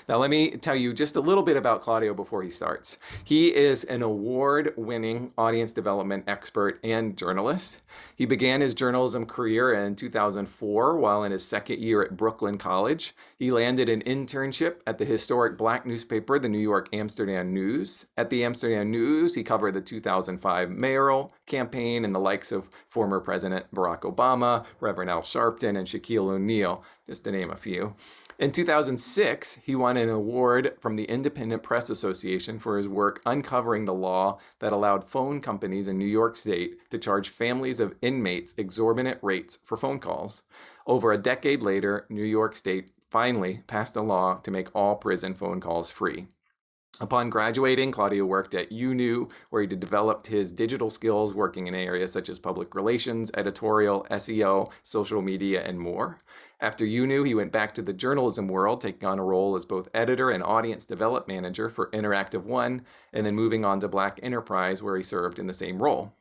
Now, let me tell you just a little bit about Claudio before he starts. He is an award-winning audience development expert and journalist. He began his journalism career in 2004 while in his second year at Brooklyn College. He landed an internship at the historic Black newspaper, the New York Amsterdam News. At the Amsterdam News, he covered the 2005 mayoral campaign and the likes of former President Barack Obama, Reverend Al Sharpton, and Shaquille O'Neal, just to name a few. In 2006, he won an award from the Independent Press Association for his work uncovering the law that allowed phone companies in New York State to charge families of inmates exorbitant rates for phone calls. Over a decade later, New York State finally passed a law to make all prison phone calls free. Upon graduating, Claudio worked at UNU, where he developed his digital skills working in areas such as public relations, editorial, SEO, social media, and more. After UNU, he went back to the journalism world, taking on a role as both editor and audience development manager for Interactive One, and then moving on to Black Enterprise, where he served in the same role.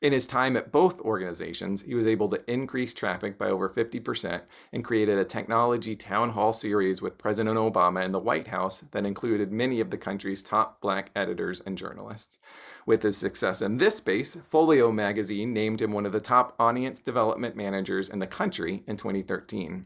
In his time at both organizations, he was able to increase traffic by over 50% and created a technology town hall series with President Obama in the White House that included many of the country's top Black editors and journalists. With his success in this space, Folio magazine named him one of the top audience development managers in the country in 2013.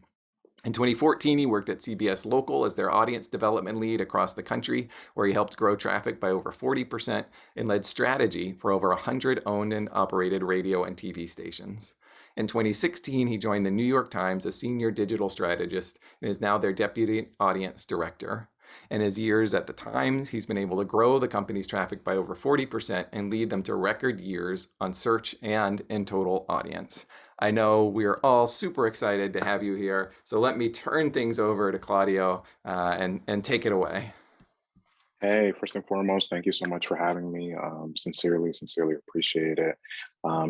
In 2014, he worked at CBS Local as their audience development lead across the country, where he helped grow traffic by over 40% and led strategy for over 100 owned and operated radio and TV stations. In 2016, he joined the New York Times as senior digital strategist and is now their deputy audience director. In his years at the Times, he's been able to grow the company's traffic by over 40% and lead them to record years on search and in total audience. I know we're all super excited to have you here, so let me turn things over to Claudio and take it away. Hey, first and foremost, thank you so much for having me. Sincerely appreciate it.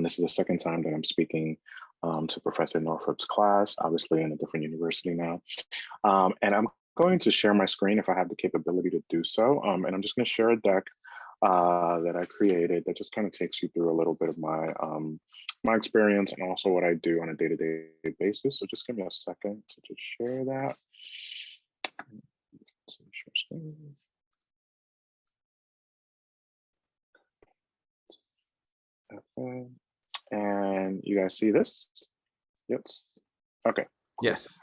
This is the second time that I'm speaking to Professor Northrop's class, obviously in a different university now. And I'm going to share my screen if I have the capability to do so. And I'm just going to share a deck that I created that just kind of takes you through a little bit of my my experience and also what I do on a day-to-day basis. So just give me a second to just share that. Okay. And you guys see this? Yes. Okay. Yes.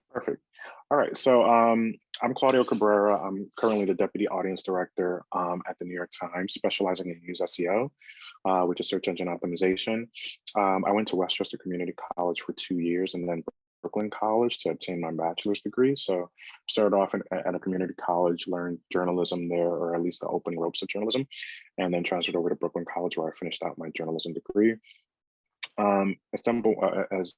Perfect. All right. So I'm Claudio Cabrera. I'm currently the Deputy Audience Director at the New York Times, specializing in news SEO, which is search engine optimization. I went to Westchester Community College for 2 years and then Brooklyn College to obtain my bachelor's degree. So started off at a community college, learned journalism there, or at least the opening ropes of journalism, and then transferred over to Brooklyn College where I finished out my journalism degree. As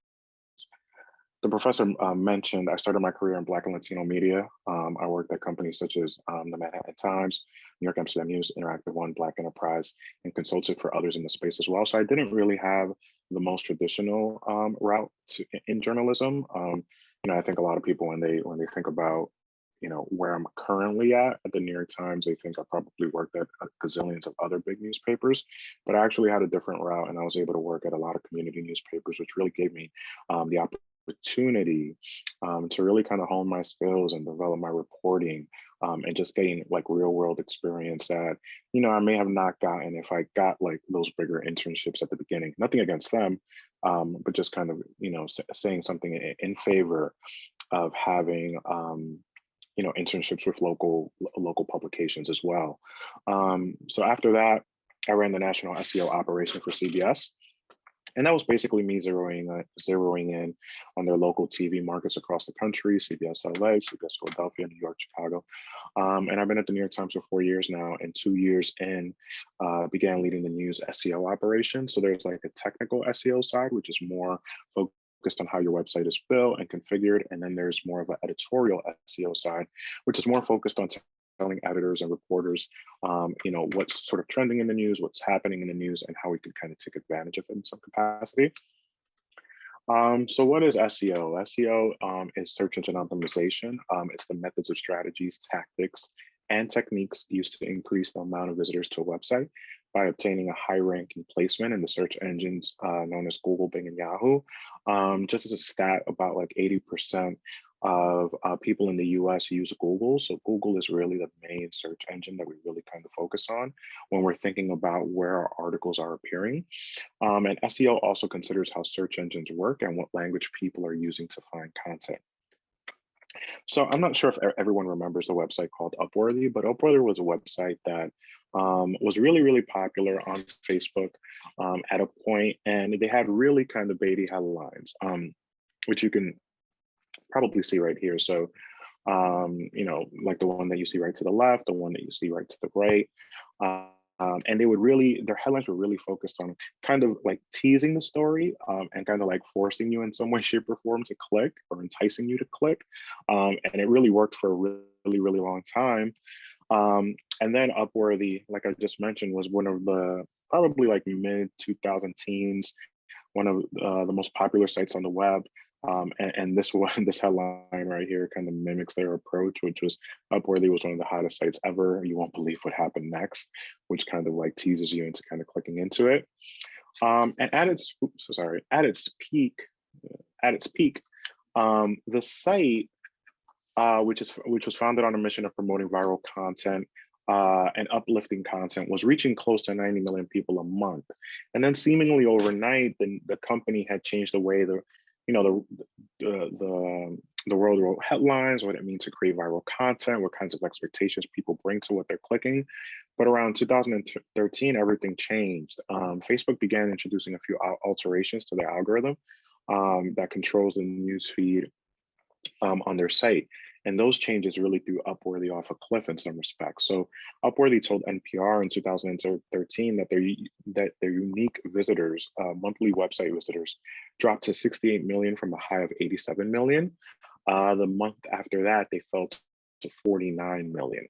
the professor mentioned, I started my career in Black and Latino media. I worked at companies such as the Manhattan Times, New York Amsterdam News, Interactive One, Black Enterprise, and consulted for others in the space as well. So I didn't really have the most traditional route in journalism. I think a lot of people when they think about where I'm currently at the New York Times, they think I probably worked at gazillions of other big newspapers, but I actually had a different route, and I was able to work at a lot of community newspapers, which really gave me the opportunity to really kind of hone my skills and develop my reporting and just gain like real world experience that, I may have not gotten if I got like those bigger internships at the beginning. Nothing against them, but just kind of, saying something in favor of having, internships with local publications as well. So after that, I ran the national SEO operation for CBS. And that was basically me zeroing in on their local TV markets across the country, CBS LA, CBS Philadelphia, New York, Chicago. And I've been at the New York Times for 4 years now, and 2 years in, began leading the news SEO operation. So there's like a technical SEO side, which is more focused on how your website is built and configured. And then there's more of an editorial SEO side, which is more focused on telling editors and reporters, what's sort of trending in the news, what's happening in the news, and how we can kind of take advantage of it in some capacity. So what is SEO? SEO is search engine optimization. It's the methods of strategies, tactics, and techniques used to increase the amount of visitors to a website by obtaining a high ranking placement in the search engines known as Google, Bing, and Yahoo. Just as a stat, about like 80% of people in the US who use Google. So Google is really the main search engine that we really kind of focus on when we're thinking about where our articles are appearing. And SEO also considers how search engines work and what language people are using to find content. So I'm not sure if everyone remembers the website called Upworthy, but Upworthy was a website that was really, really popular on Facebook at a point, and they had really kind of baity headlines, which you can probably see right here. So, you know, like the one that you see right to the left, the one that you see right to the right. And they would really, their headlines were really focused on kind of like teasing the story and kind of like forcing you in some way, shape, or form to click, or enticing you to click. And it really worked for a really, really long time. And then Upworthy, like I just mentioned, was one of the probably like mid 2000 teens, one of the most popular sites on the web. And this one, this headline right here kind of mimics their approach, which was Upworthy was one of the hottest sites ever. You won't believe what happened next, which kind of like teases you into kind of clicking into it. And at its, at its peak, the site, which was founded on a mission of promoting viral content and uplifting content, was reaching close to 90 million people a month. And then seemingly overnight, the company had changed the way the world wrote headlines, what it means to create viral content, what kinds of expectations people bring to what they're clicking. But around 2013, everything changed. Facebook began introducing a few alterations to their algorithm that controls the news feed on their site. And those changes really threw Upworthy off a cliff in some respects. So Upworthy told NPR in 2013 that their unique visitors, monthly website visitors, dropped to 68 million from a high of 87 million. The month after that, they fell to 49 million.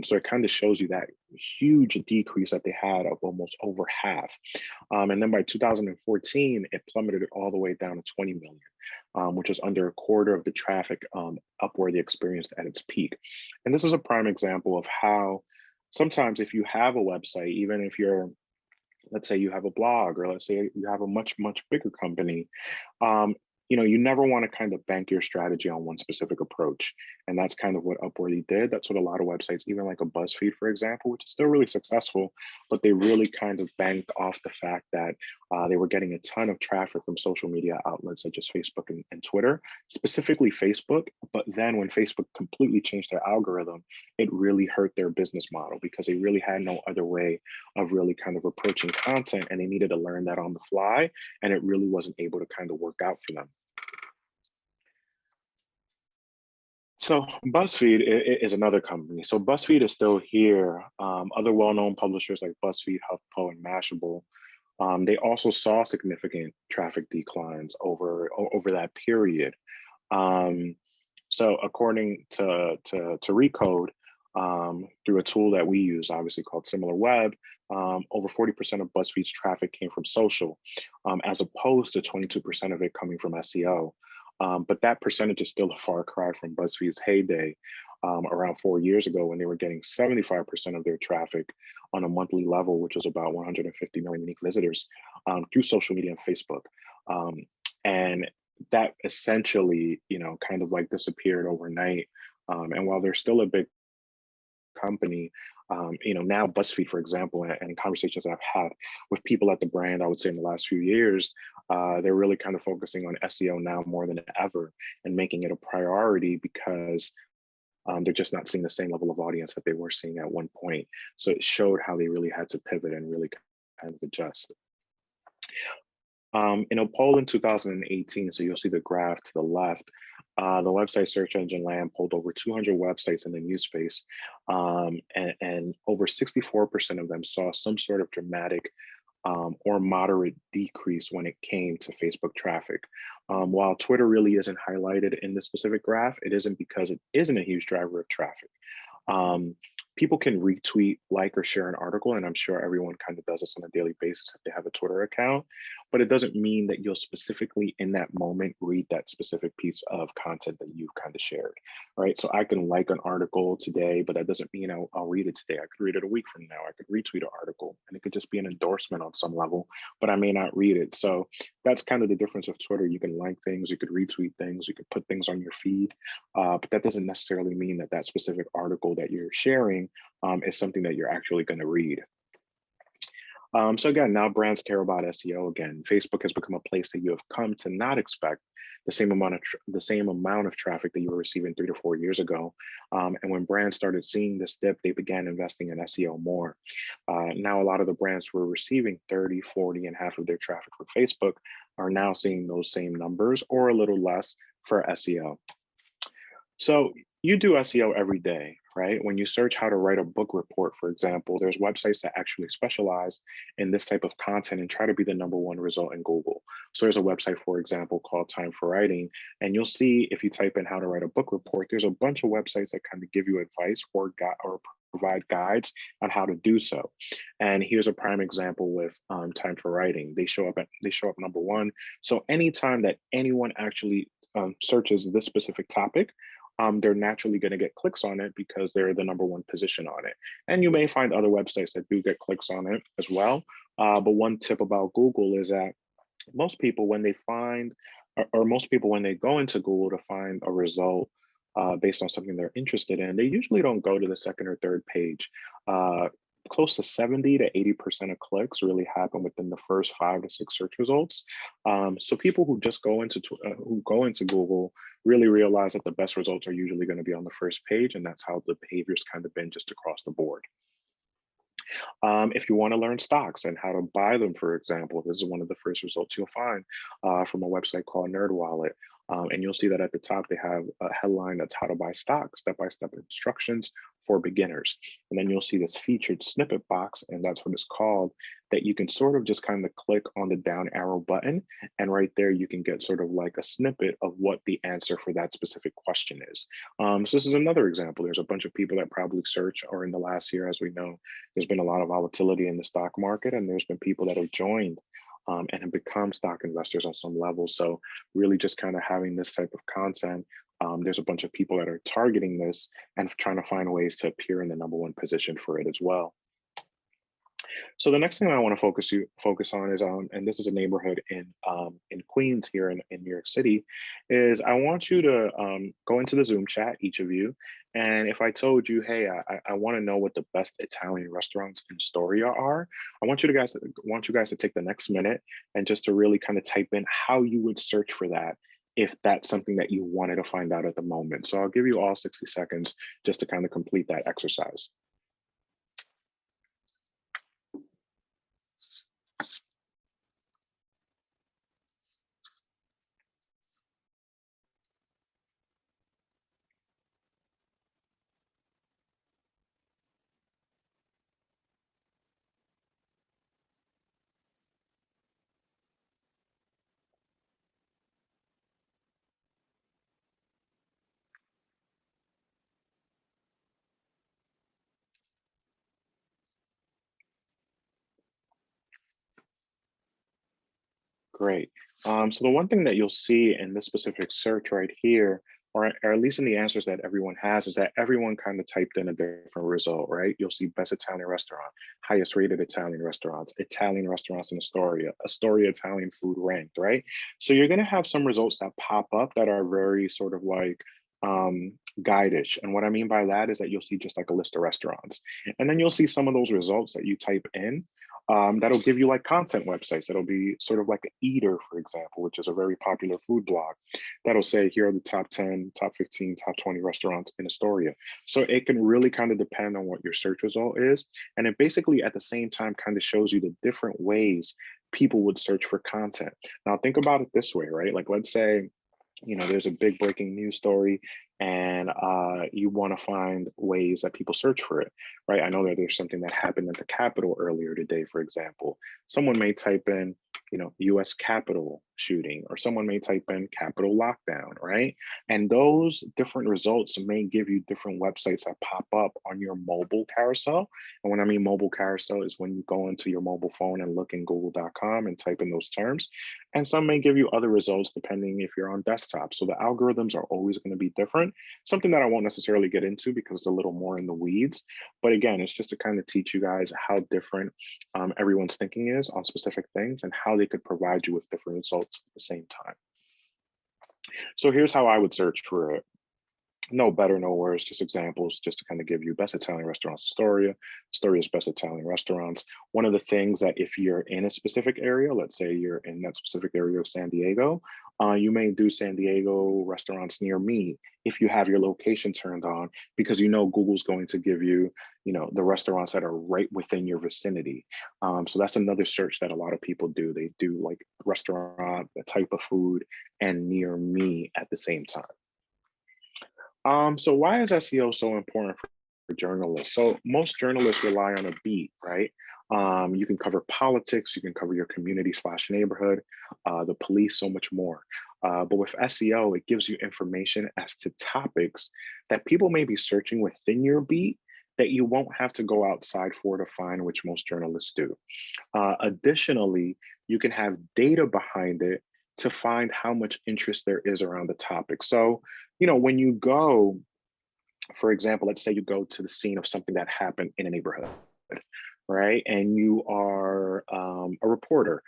So it kind of shows you that huge decrease that they had of almost over half. And then by 2014, it plummeted all the way down to 20 million. Which was under a quarter of the traffic Upworthy experienced at its peak. And this is a prime example of how sometimes if you have a website, even if you're, let's say you have a blog, or let's say you have a much, much bigger company, you know, you never want to kind of bank your strategy on one specific approach. And that's kind of what Upworthy did. That's what a lot of websites, even like a Buzzfeed, for example, which is still really successful, but they really kind of banked off the fact that they were getting a ton of traffic from social media outlets such as Facebook and Twitter, specifically Facebook. But then when Facebook completely changed their algorithm, it really hurt their business model because they really had no other way of really kind of approaching content, and they needed to learn that on the fly, and it really wasn't able to kind of work out for them. So BuzzFeed is another company. So BuzzFeed is still here. Other well-known publishers like BuzzFeed, HuffPo, and Mashable, they also saw significant traffic declines over that period. So according to Recode, through a tool that we use, obviously called SimilarWeb, over 40% of BuzzFeed's traffic came from social, as opposed to 22% of it coming from SEO. But that percentage is still a far cry from BuzzFeed's heyday around 4 years ago, when they were getting 75% of their traffic on a monthly level, which was about 150 million unique visitors through social media and Facebook. And that essentially, you know, kind of like disappeared overnight. And while they're still a big company, you know, now BuzzFeed, for example, and conversations I've had with people at the brand, I would say in the last few years, they're really kind of focusing on SEO now more than ever and making it a priority because they're just not seeing the same level of audience that they were seeing at one point. So it showed how they really had to pivot and really kind of adjust. In a poll in 2018, so you'll see the graph to the left, the website search engine land polled over 200 websites in the news space, and over 64% of them saw some sort of dramatic or moderate decrease when it came to Facebook traffic. While Twitter really isn't highlighted in this specific graph, it isn't because it isn't a huge driver of traffic. People can retweet, like, or share an article, and I'm sure everyone kind of does this on a daily basis if they have a Twitter account. but it doesn't mean that you'll specifically in that moment read that specific piece of content that you've kind of shared, right? So I can like an article today, but that doesn't mean I'll read it today. I could read it a week from now. I could retweet an article and it could just be an endorsement on some level, but I may not read it. So that's kind of the difference of Twitter. You can like things, you could retweet things, you could put things on your feed, but that doesn't necessarily mean that that specific article that you're sharing is something that you're actually going to read. So again, now brands care about SEO again. Facebook has become a place that you have come to not expect the same amount of traffic that you were receiving 3 to 4 years ago. And when brands started seeing this dip, they began investing in SEO more. Now a lot of the brands who were receiving 30, 40, and half of their traffic from Facebook are now seeing those same numbers or a little less for SEO. So you do SEO every day, right? When you search how to write a book report, for example, there's websites that actually specialize in this type of content and try to be the #1 result in Google. So there's a website, for example, called Time for Writing, and you'll see if you type in how to write a book report, there's a bunch of websites that kind of give you advice or provide guides on how to do so. And here's a prime example with Time for Writing. They show up #1. So anytime that anyone actually searches this specific topic, they're naturally going to get clicks on it because they're the #1 position on it. And you may find other websites that do get clicks on it as well. But one tip about Google is that most people, when they find, or most people, when they go into Google to find a result based on something they're interested in, they usually don't go to the second or third page. Close to 70 to 80% of clicks really happen within the first 5 to 6 search results. So people who just go into Google really realize that the best results are usually going to be on the first page, and that's how the behavior's kind of been just across the board. If you want to learn stocks and how to buy them, for example, this is one of the first results you'll find from a website called NerdWallet. And you'll see that at the top, they have a headline that's how to buy stocks, step-by-step instructions for beginners. And then you'll see this featured snippet box, and that's what it's called, that you can sort of just kind of click on the down arrow button. And right there, you can get sort of like a snippet of what the answer for that specific question is. So this is another example. There's a bunch of people that probably search, or in the last year, as we know, there's been a lot of volatility in the stock market, and there's been people that have joined and have become stock investors on some level. So really just kind of having this type of content, there's a bunch of people that are targeting this and trying to find ways to appear in the #1 position for it as well. So the next thing I want to focus on is, and this is a neighborhood in Queens here in New York City, is I want you to go into the Zoom chat, each of you, and if I told you, hey, I want to know what the best Italian restaurants in Astoria are, I want you guys to take the next minute and just to really kind of type in how you would search for that if that's something that you wanted to find out at the moment. So I'll give you all 60 seconds just to kind of complete that exercise. Great. So the one thing that you'll see in this specific search right here, or at least in the answers that everyone has, is that everyone kind of typed in a different result, right? You'll see best Italian restaurant, highest rated Italian restaurants in Astoria, Astoria Italian food ranked, right? So you're gonna have some results that pop up that are very sort of like guide-ish. And what I mean by that is that you'll see just like a list of restaurants. And then you'll see some of those results that you type in that'll give you like content websites. That'll be sort of like an Eater, for example, which is a very popular food blog. That'll say, here are the top 10, top 15, top 20 restaurants in Astoria. So it can really kind of depend on what your search result is. And it basically at the same time kind of shows you the different ways people would search for content. Now think about it this way, right? Like let's say, you know, there's a big breaking news story and you want to find ways that people search for it, right? I know that there's something that happened at the Capitol earlier today, for example. Someone may type in US Capitol shooting, or someone may type in Capitol lockdown, right? And those different results may give you different websites that pop up on your mobile carousel. And when I mean mobile carousel is when you go into your mobile phone and look in google.com and type in those terms. And some may give you other results depending if you're on desktop. So the algorithms are always going to be different. Something that I won't necessarily get into because it's a little more in the weeds. But again, it's just to kind of teach you guys how different everyone's thinking is on specific things and how they could provide you with different results at the same time. So here's how I would search for it. No better, no worse, just examples, just to kind of give you best Italian restaurants Astoria. Astoria's best Italian restaurants. One of the things that if you're in a specific area, let's say you're in that specific area of San Diego, you may do San Diego restaurants near me if you have your location turned on, because Google's going to give you, the restaurants that are right within your vicinity. So that's another search that a lot of people do. They do like restaurant, the type of food, and near me at the same time. So why is SEO so important for journalists? So most journalists rely on a beat, right? You can cover politics, you can cover your community/neighborhood, the police, so much more. But with SEO, it gives you information as to topics that people may be searching within your beat that you won't have to go outside for to find, which most journalists do. Additionally, you can have data behind it to find how much interest there is around the topic. So, when you go, for example, let's say you go to the scene of something that happened in a neighborhood, right? And you are a reporter.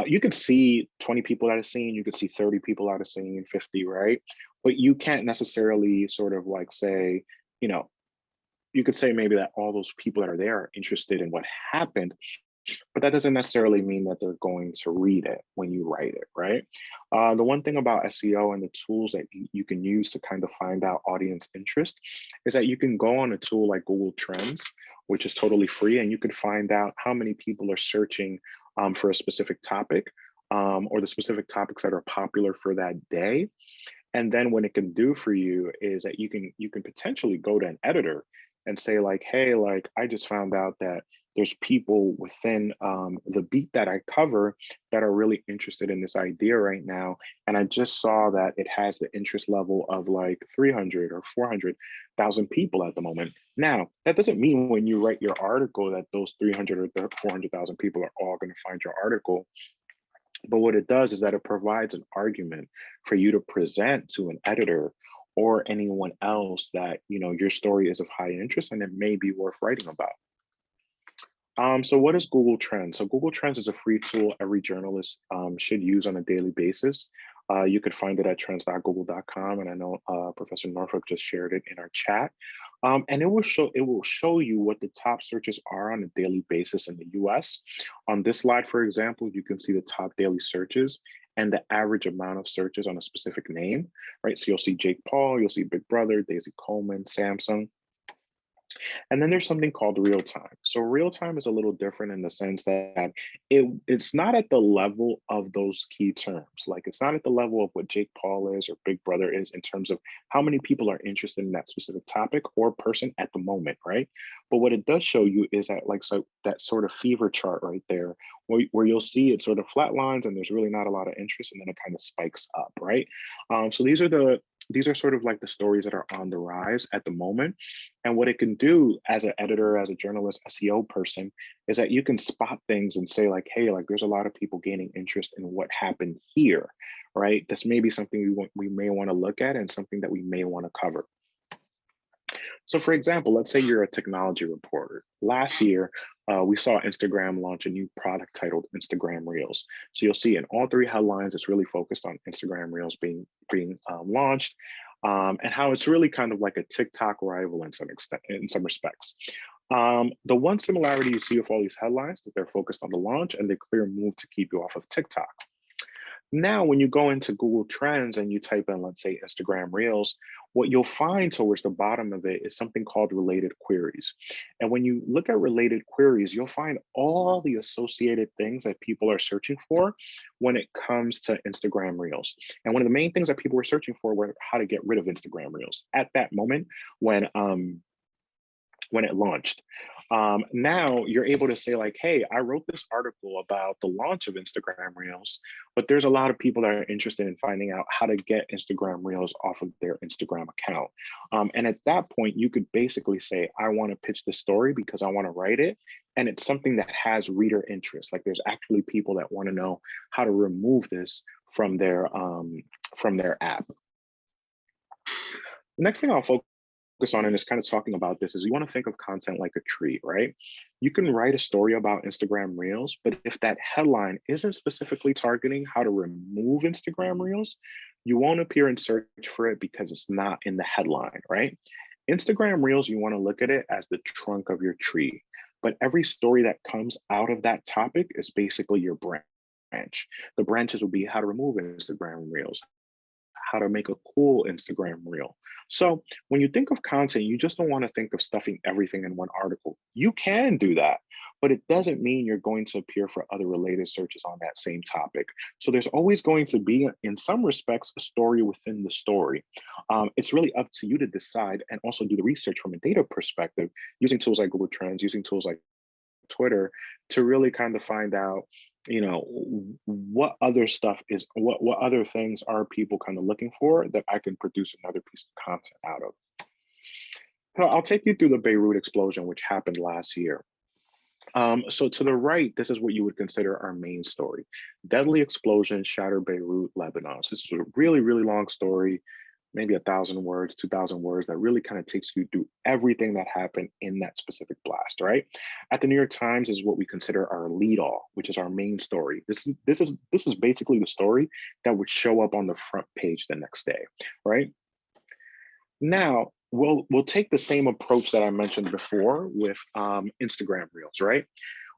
You could see 20 people at a scene, you could see 30 people at a scene, 50, right? But you can't necessarily sort of like say, you could say maybe that all those people that are there are interested in what happened, but that doesn't necessarily mean that they're going to read it when you write it, right? The one thing about SEO and the tools that you can use to kind of find out audience interest is that you can go on a tool like Google Trends, which is totally free, and you can find out how many people are searching for a specific topic or the specific topics that are popular for that day. And then what it can do for you is that you can potentially go to an editor and say like, hey, like I just found out that there's people within the beat that I cover that are really interested in this idea right now. And I just saw that it has the interest level of like 300 or 400,000 people at the moment. Now, that doesn't mean when you write your article that those 300 or 400,000 people are all going to find your article. But what it does is that it provides an argument for you to present to an editor or anyone else that, your story is of high interest and it may be worth writing about. So what is Google Trends? So Google Trends is a free tool every journalist should use on a daily basis. You could find it at trends.google.com, and I know Professor Norfolk just shared it in our chat. And it will show you what the top searches are on a daily basis in the US. On this slide, for example, you can see the top daily searches and the average amount of searches on a specific name, right? So you'll see Jake Paul, you'll see Big Brother, Daisy Coleman, Samsung. And then there's something called RealTime. So RealTime is a little different in the sense that it's not at the level of those key terms. Like it's not at the level of what Jake Paul is or Big Brother is in terms of how many people are interested in that specific topic or person at the moment, right? But what it does show you is that that sort of fever chart right there, where you'll see it sort of flatlines and there's really not a lot of interest and then it kind of spikes up, right? So these are sort of like the stories that are on the rise at the moment. And what it can do as an editor, as a journalist, SEO person, is that you can spot things and say like, hey, like there's a lot of people gaining interest in what happened here, right? This may be something we may want to look at and something that we may want to cover. So for example, let's say you're a technology reporter. Last year, we saw Instagram launch a new product titled Instagram Reels. So you'll see in all three headlines, it's really focused on Instagram Reels being launched and how it's really kind of like a TikTok rival in some respects. The one similarity you see with all these headlines is that they're focused on the launch and the clear move to keep you off of TikTok. Now, when you go into Google Trends and you type in, let's say, Instagram Reels, what you'll find towards the bottom of it is something called related queries. And when you look at related queries, you'll find all the associated things that people are searching for when it comes to Instagram Reels. And one of the main things that people were searching for were how to get rid of Instagram Reels. At that moment, when when it launched. Now you're able to say like, hey, I wrote this article about the launch of Instagram Reels, but there's a lot of people that are interested in finding out how to get Instagram Reels off of their Instagram account. And at that point, you could basically say, I want to pitch the story because I want to write it. And it's something that has reader interest. Like there's actually people that want to know how to remove this from their app. The next thing I'll focus on and is kind of talking about this is you want to think of content like a tree, right? You can write a story about Instagram Reels, but if that headline isn't specifically targeting how to remove Instagram Reels, you won't appear in search for it because it's not in the headline, right? Instagram Reels, you want to look at it as the trunk of your tree, but every story that comes out of that topic is basically your branch. The branches will be how to remove Instagram Reels, how to make a cool Instagram reel. So when you think of content, you just don't want to think of stuffing everything in one article. You can do that, but it doesn't mean you're going to appear for other related searches on that same topic. So there's always going to be, in some respects, a story within the story. It's really up to you to decide and also do the research from a data perspective, using tools like Google Trends, using tools like Twitter to really kind of find out, you know, what other stuff is, what other things are people kind of looking for that I can produce another piece of content out of. So I'll take you through the Beirut explosion, which happened last year. So to the right, this is what you would consider our main story. Deadly explosion shattered Beirut, Lebanon. So this is a really, really long story, maybe 1,000 words, 2,000 words, that really kind of takes you through everything that happened in that specific blast, right? At the New York Times is what we consider our lead all, which is our main story. This is basically the story that would show up on the front page the next day, right? Now, we'll take the same approach that I mentioned before with Instagram Reels, right?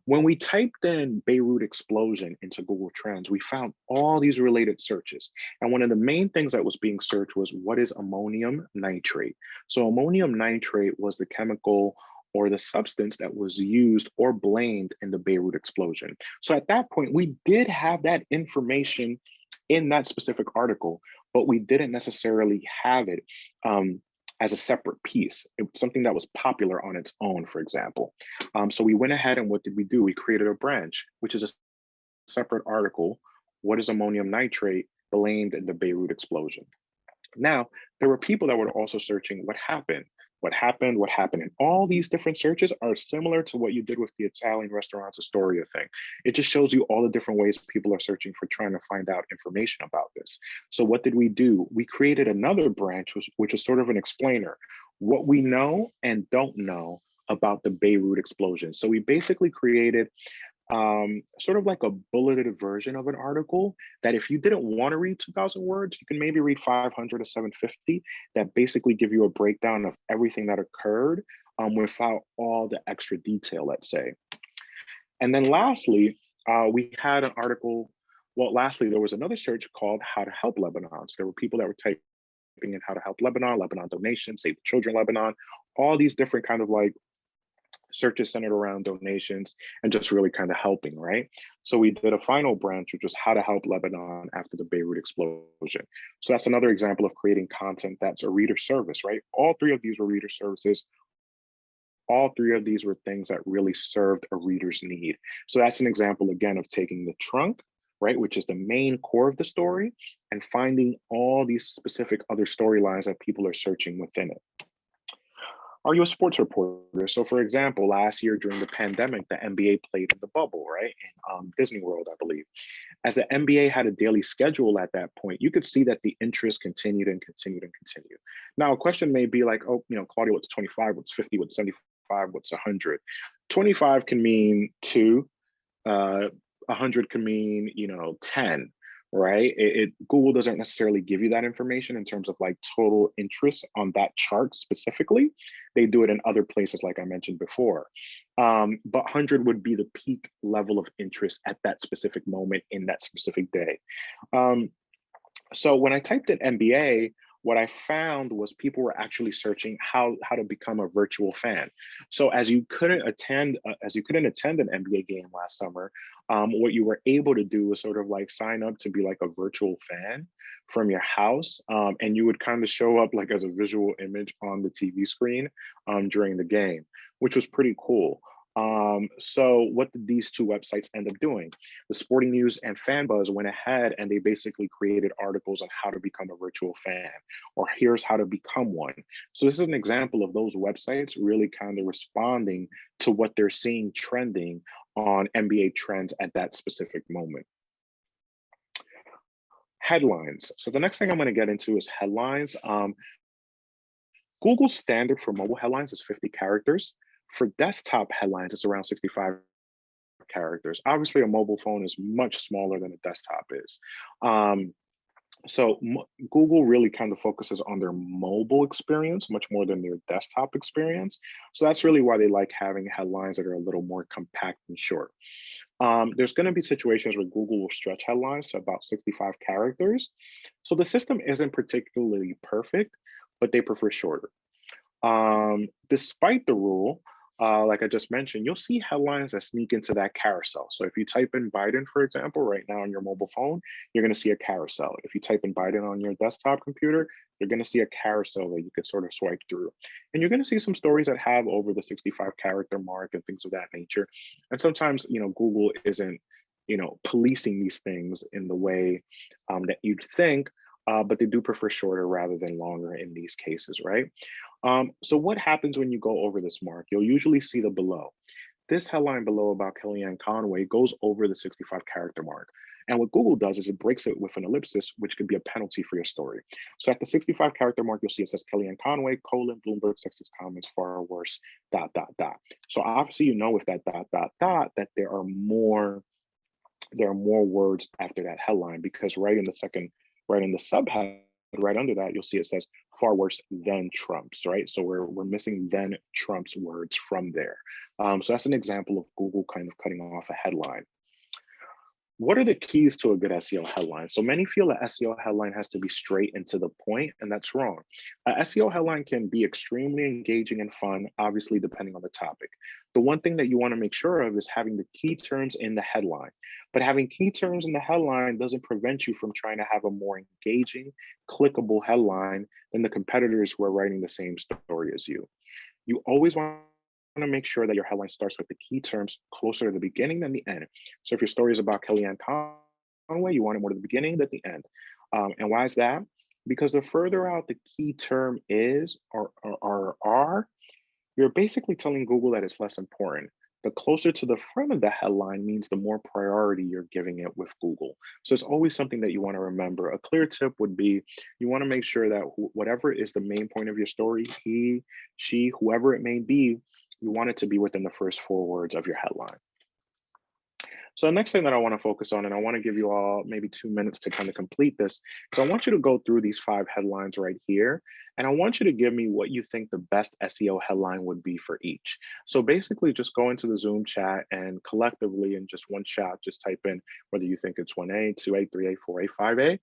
When we typed in Beirut explosion into Google Trends, we found all these related searches. And one of the main things that was being searched was, what is ammonium nitrate? So ammonium nitrate was the chemical or the substance that was used or blamed in the Beirut explosion. So at that point, we did have that information in that specific article, but we didn't necessarily have it as a separate piece. It was something that was popular on its own, for example. So we went ahead and what did we do? We created a branch, which is a separate article. What is ammonium nitrate blamed in the Beirut explosion? Now, there were people that were also searching what happened, what happened, what happened. And all these different searches are similar to what you did with the Italian restaurants Astoria thing. It just shows you all the different ways people are searching for trying to find out information about this. So what did we do? We created another branch, which was sort of an explainer, what we know and don't know about the Beirut explosion. So we basically created sort of like a bulleted version of an article that if you didn't want to read 2,000 words, you can maybe read 500 to 750 that basically give you a breakdown of everything that occurred without all the extra detail, let's say. And then lastly, we had an article, well, lastly, there was another search called How to Help Lebanon. So there were people that were typing in How to Help Lebanon, Lebanon donations, Save the Children Lebanon, all these different kind of like searches centered around donations and just really kind of helping, right? So we did a final branch, which was How to Help Lebanon after the Beirut explosion. So that's another example of creating content that's a reader service, right? All three of these were reader services. All three of these were things that really served a reader's need. So that's an example, again, of taking the trunk, right, which is the main core of the story, and finding all these specific other storylines that people are searching within it. Are you a sports reporter? So for example, last year during the pandemic, the NBA played in the bubble, right? In Disney World, I believe. As the NBA had a daily schedule at that point, you could see that the interest continued and continued and continued. Now, a question may be like, oh, you know, Claudio, what's 25? What's 50? What's 75? What's 100? 25 can mean 2. 100 can mean, you know, 10. Right? Google doesn't necessarily give you that information in terms of like total interest on that chart specifically. They do it in other places, like I mentioned before. But 100 would be the peak level of interest at that specific moment in that specific day. So when I typed in NBA, what I found was people were actually searching how to become a virtual fan. So as you couldn't attend an NBA game last summer, what you were able to do was sort of like sign up to be like a virtual fan from your house, and you would kind of show up like as a visual image on the TV screen during the game. which was pretty cool. So what did these two websites end up doing? The Sporting News and FanBuzz went ahead and they basically created articles on how to become a virtual fan, or here's how to become one. So this is an example of those websites really kind of responding to what they're seeing trending on NBA trends at that specific moment. Headlines. So the next thing I'm going to get into is headlines. Google's standard for mobile headlines is 50 characters. For desktop headlines, it's around 65 characters. Obviously, a mobile phone is much smaller than a desktop is. So Google really kind of focuses on their mobile experience much more than their desktop experience. So that's really why they like having headlines that are a little more compact and short. There's going to be situations where Google will stretch headlines to about 65 characters. So the system isn't particularly perfect, but they prefer shorter. Despite the rule, like I just mentioned, you'll see headlines that sneak into that carousel. So if you type in Biden, for example, right now on your mobile phone, you're going to see a carousel. If you type in Biden on your desktop computer, you're going to see a carousel that you could sort of swipe through. And you're going to see some stories that have over the 65 character mark and things of that nature. And sometimes, Google isn't, policing these things in the way that you'd think, but they do prefer shorter rather than longer in these cases, right? So what happens when you go over this mark? You'll usually see the below. This headline below about Kellyanne Conway goes over the 65 character mark. And what Google does is it breaks it with an ellipsis, which could be a penalty for your story. So at the 65 character mark, you'll see it says Kellyanne Conway, Bloomberg sexist comments far worse, ... So obviously, with that ... that there are more words after that headline, because right in the subhead, right under that, you'll see it says far worse than Trump's, right? So we're missing then Trump's words from there. So that's an example of Google kind of cutting off a headline. What are the keys to a good SEO headline? So many feel that SEO headline has to be straight and to the point, and that's wrong. A SEO headline can be extremely engaging and fun, obviously depending on the topic. The one thing that you want to make sure of is having the key terms in the headline. But having key terms in the headline doesn't prevent you from trying to have a more engaging, clickable headline than the competitors who are writing the same story as you. You always want to make sure that your headline starts with the key terms closer to the beginning than the end. So if your story is about Kellyanne Conway, you want it more to the beginning than the end. And why is that? Because the further out the key term is or are, you're basically telling Google that it's less important. The closer to the front of the headline means the more priority you're giving it with Google. So it's always something that you want to remember. A clear tip would be you want to make sure that whatever is the main point of your story, he, she, whoever it may be, you want it to be within the first 4 words of your headline. So the next thing that I want to focus on, and I want to give you all maybe 2 minutes to kind of complete this, so I want you to go through these 5 headlines right here, and I want you to give me what you think the best SEO headline would be for each. So basically just go into the Zoom chat and collectively in just one shot, just type in whether you think it's 1A, 2A, 3A, 4A, 5A,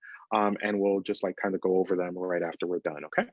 and we'll just like kind of go over them right after we're done, okay?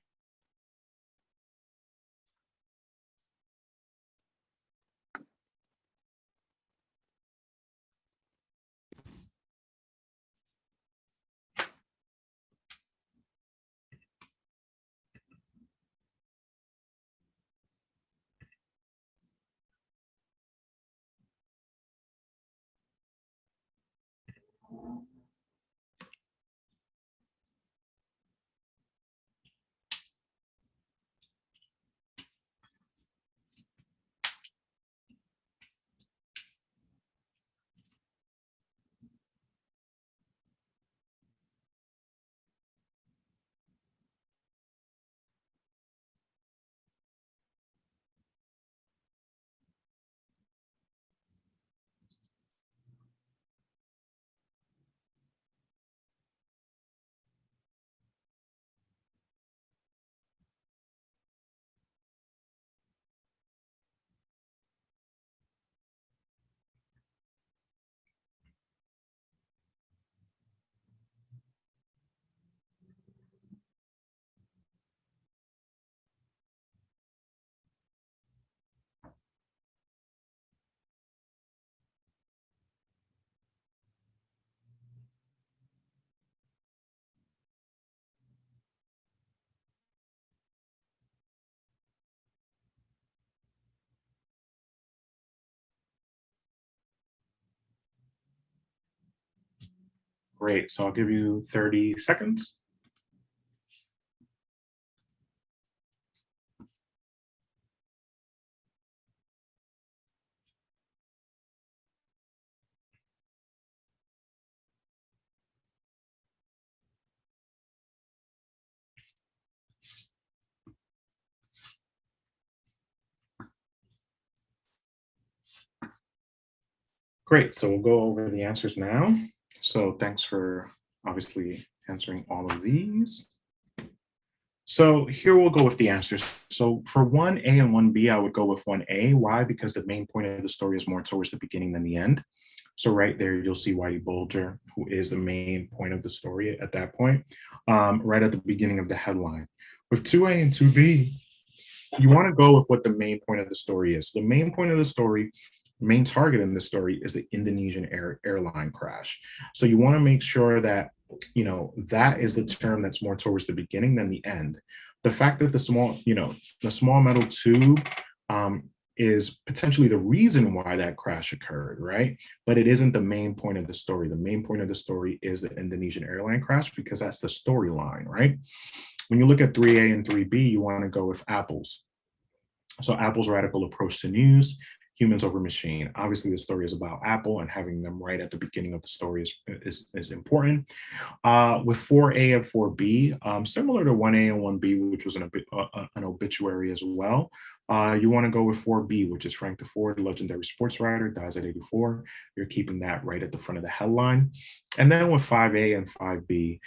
Great, so I'll give you 30 seconds. Great, so we'll go over the answers now. So thanks for obviously answering all of these. So here we'll go with the answers. So for 1A and 1B, I would go with 1A. Why? Because the main point of the story is more towards the beginning than the end. So right there, you'll see Whitey Bulger, who is the main point of the story at that point, right at the beginning of the headline. With 2A and 2B, you want to go with what the main point of the story is. The main point of the story, main target in the story is the Indonesian airline crash. So you want to make sure that, you know, that is the term that's more towards the beginning than the end. The fact that the small metal tube is potentially the reason why that crash occurred, right? But it isn't the main point of the story. The main point of the story is the Indonesian airline crash because that's the storyline, right? When you look at 3A and 3B, you want to go with Apple's. So Apple's radical approach to news, humans over machine. Obviously, the story is about Apple, and having them right at the beginning of the story is important. With 4A and 4B, similar to 1A and 1B, which was an obituary as well, you want to go with 4B, which is Frank DeFord, legendary sports writer, dies at 84. You're keeping that right at the front of the headline. And then with 5A and 5B,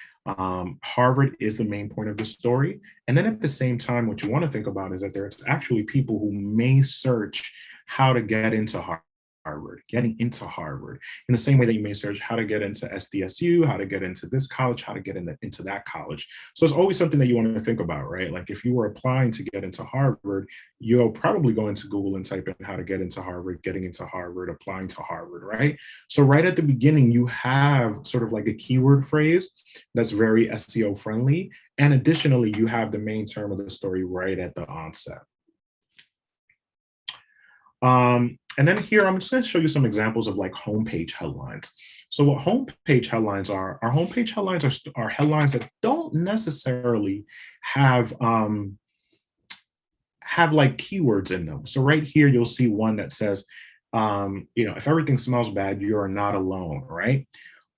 Harvard is the main point of the story. And then at the same time, what you want to think about is that there's actually people who may search how to get into Harvard, getting into Harvard, in the same way that you may search how to get into SDSU, how to get into this college, how to get into that college. So it's always something that you want to think about, right? Like if you were applying to get into Harvard, you'll probably go into Google and type in how to get into Harvard, getting into Harvard, applying to Harvard, right? So right at the beginning, you have sort of like a keyword phrase that's very SEO friendly. And additionally, you have the main term of the story right at the onset. And then here, I'm just going to show you some examples of like homepage headlines. So what homepage headlines are homepage headlines are headlines that don't necessarily have like keywords in them. So right here, you'll see one that says, if everything smells bad, you are not alone, right?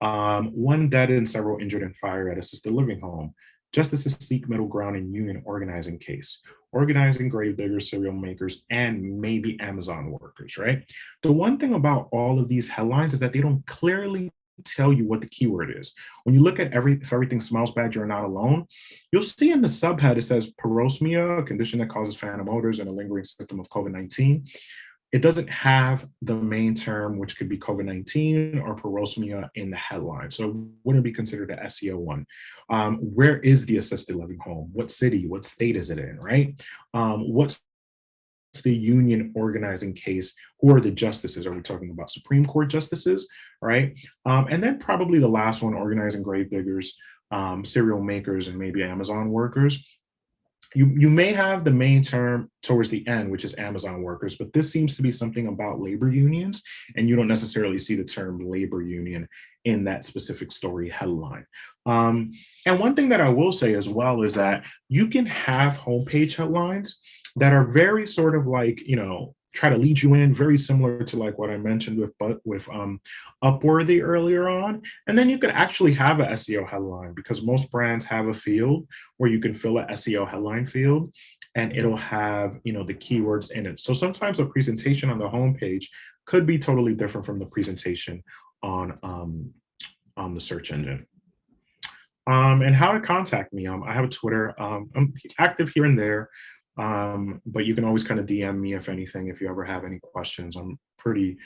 One dead and several injured in fire at assisted living home. Justices seek middle ground in union organizing case. Organizing gravediggers, cereal makers, and maybe Amazon workers, right? The one thing about all of these headlines is that they don't clearly tell you what the keyword is. When you look at if everything smells bad, you're not alone, you'll see in the subhead, it says parosmia, a condition that causes phantom odors and a lingering symptom of COVID-19. It doesn't have the main term, which could be COVID-19 or parosmia in the headline. So it wouldn't be considered an SEO one. Where is the assisted living home? What city, what state is it in, right? What's the union organizing case? Who are the justices? Are we talking about Supreme Court justices, right? And then probably the last one, organizing gravediggers, cereal makers, and maybe Amazon workers. You may have the main term towards the end, which is Amazon workers, but this seems to be something about labor unions, and you don't necessarily see the term labor union in that specific story headline. And one thing that I will say as well is that you can have homepage headlines that are very sort of like, try to lead you in, very similar to like what I mentioned with Upworthy earlier on. And then you could actually have an SEO headline, because most brands have a field where you can fill an SEO headline field and it'll have, the keywords in it. So sometimes a presentation on the homepage could be totally different from the presentation on the search engine. And how to contact me. I have a Twitter. I'm active here and there. But you can always kind of DM me if anything, if you ever have any questions. I'm pretty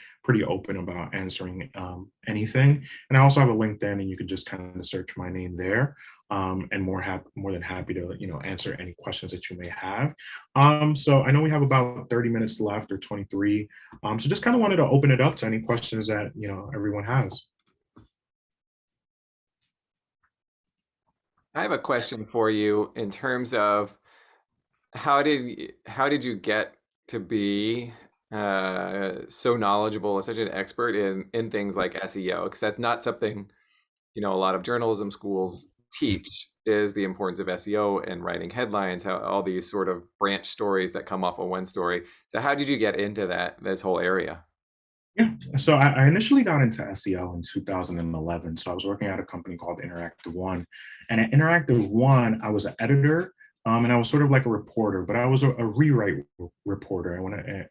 open about answering anything. And I also have a LinkedIn, and you can just kind of search my name there. And more than happy to answer any questions that you may have. So I know we have about 30 minutes left, or 23. So just kind of wanted to open it up to any questions that everyone has. I have a question for you in terms of how did you get to be so knowledgeable, such an expert in things like SEO? Because that's not something you know, a lot of journalism schools teach is the importance of SEO and writing headlines, how all these sort of branch stories that come off of one story. So how did you get into this whole area? Yeah. So I initially got into SEO in 2011. So I was working at a company called Interactive One. And at Interactive One, I was an editor, and I was sort of like a reporter, but I was a rewrite reporter.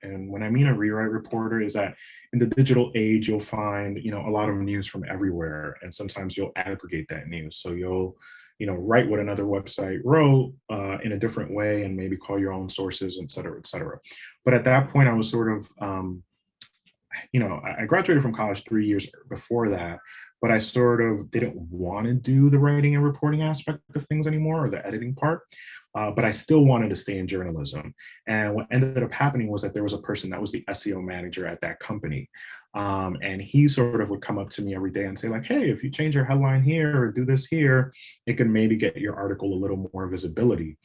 And when I mean a rewrite reporter is that in the digital age, you'll find, you know, a lot of news from everywhere. And sometimes you'll aggregate that news. So you'll, you know, write what another website wrote in a different way and maybe call your own sources, et cetera, et cetera. But at that point, I was sort of, you know, I graduated from college 3 years before that, but I sort of didn't want to do the writing and reporting aspect of things anymore, or the editing part. But I still wanted to stay in journalism. And what ended up happening was that there was a person that was the SEO manager at that company. And he sort of would come up to me every day and say, like, hey, if you change your headline here or do this here, it can maybe get your article a little more visibility.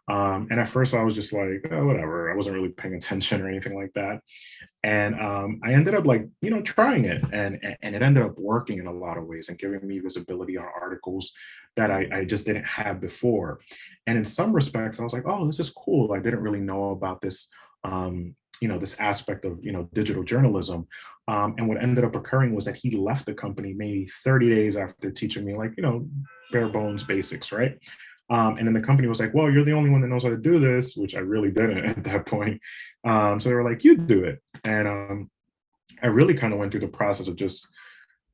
And at first I was just like, oh, whatever. I wasn't really paying attention or anything like that. And I ended up, like, you know, trying it, and it ended up working in a lot of ways and giving me visibility on articles that I just didn't have before. And in some respects, I was like, oh, this is cool. I didn't really know about this, you know, this aspect of, you know, digital journalism. And what ended up occurring was that he left the company maybe 30 days after teaching me, like, you know, bare bones basics, right? And then the company was like, well, you're the only one that knows how to do this, which I really didn't at that point. So they were like, you do it. And I really kind of went through the process of just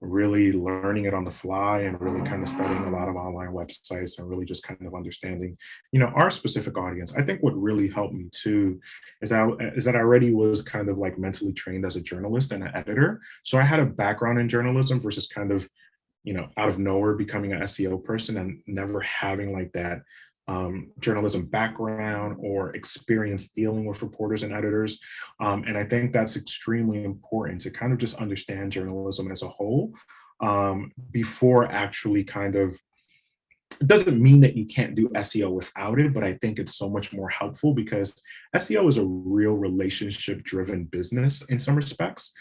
really learning it on the fly and really kind of studying a lot of online websites and really just kind of understanding, you know, our specific audience. I think what really helped me too is that I already was kind of like mentally trained as a journalist and an editor. So I had a background in journalism versus kind of, you know, out of nowhere becoming an SEO person and never having like that journalism background or experience dealing with reporters and editors. And I think that's extremely important to kind of just understand journalism as a whole before actually kind of, it doesn't mean that you can't do SEO without it, but I think it's so much more helpful because SEO is a real relationship driven business in some respects.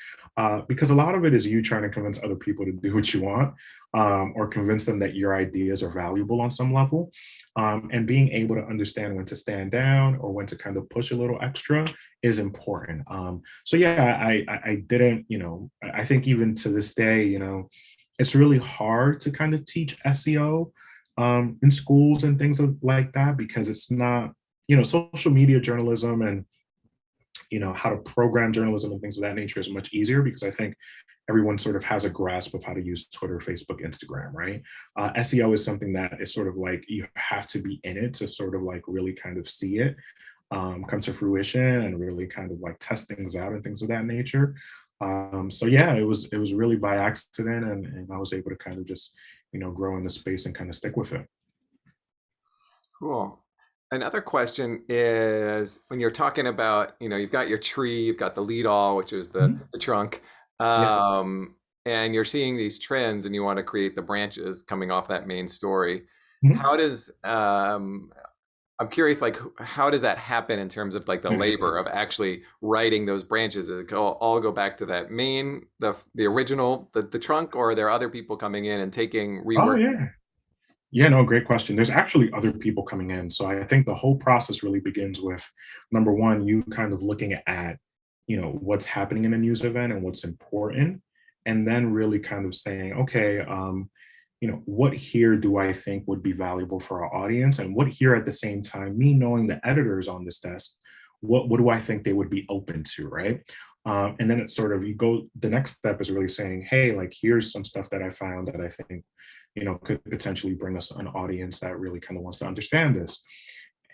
Because a lot of it is you trying to convince other people to do what you want, or convince them that your ideas are valuable on some level. And being able to understand when to stand down or when to kind of push a little extra is important. So yeah, I didn't, you know, I think even to this day, you know, it's really hard to kind of teach SEO in schools and things like that, because it's not, you know, social media journalism and, you know, how to program journalism and things of that nature is much easier because I think everyone sort of has a grasp of how to use Twitter, Facebook, Instagram, right? SEO is something that is sort of like you have to be in it to sort of like really kind of see it come to fruition and really kind of like test things out and things of that nature. So yeah, it was really by accident, and I was able to kind of just, you know, grow in the space and kind of stick with it. Cool. Another question is when you're talking about, you know, you've got your tree, you've got the lead all, which is the trunk, Yeah. and you're seeing these trends and you want to create the branches coming off that main story. Mhm. How does, I'm curious, like, how does that happen in terms of like the labor of actually writing those branches? Does it all go back to that main, the original, the trunk, or are there other people coming in and taking Oh rework? yeah. Yeah, no, great question. There's actually other people coming in. So I think the whole process really begins with number one, you kind of looking at, you know, what's happening in a news event and what's important. And then really kind of saying, okay, you know, what here do I think would be valuable for our audience? And what here at the same time, me knowing the editors on this desk, what do I think they would be open to, right? And then it's sort of, you go, the next step is really saying, hey, like, here's some stuff that I found that I think, you know, could potentially bring us an audience that really kind of wants to understand this.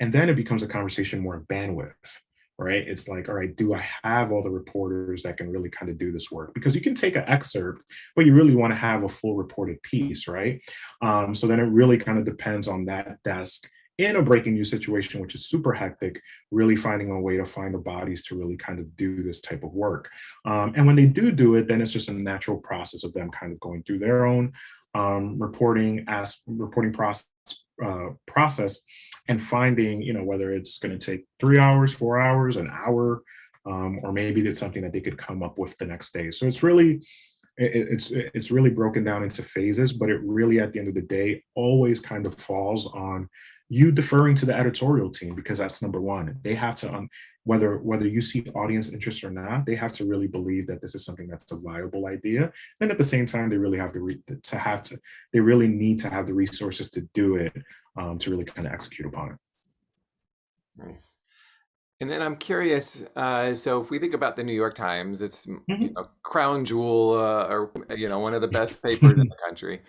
And then it becomes a conversation more of bandwidth, right? It's like, all right, do I have all the reporters that can really kind of do this work? Because you can take an excerpt, but you really want to have a full reported piece, right? So then it really kind of depends on that desk in a breaking news situation, which is super hectic, really finding a way to find the bodies to really kind of do this type of work. And when they do it, then it's just a natural process of them kind of going through their own reporting process and finding, you know, whether it's going to take 3 hours, 4 hours, an hour, or maybe it's something that they could come up with the next day. So it's really it's really broken down into phases, but it really, at the end of the day, always kind of falls on you deferring to the editorial team, because that's number one. They have to, whether you see audience interest or not, they have to really believe that this is something that's a viable idea. And at the same time, they really have they really need to have the resources to do it, to really kind of execute upon it. Nice. And then I'm curious, so if we think about the New York Times, it's crown jewel, or one of the best papers in the country.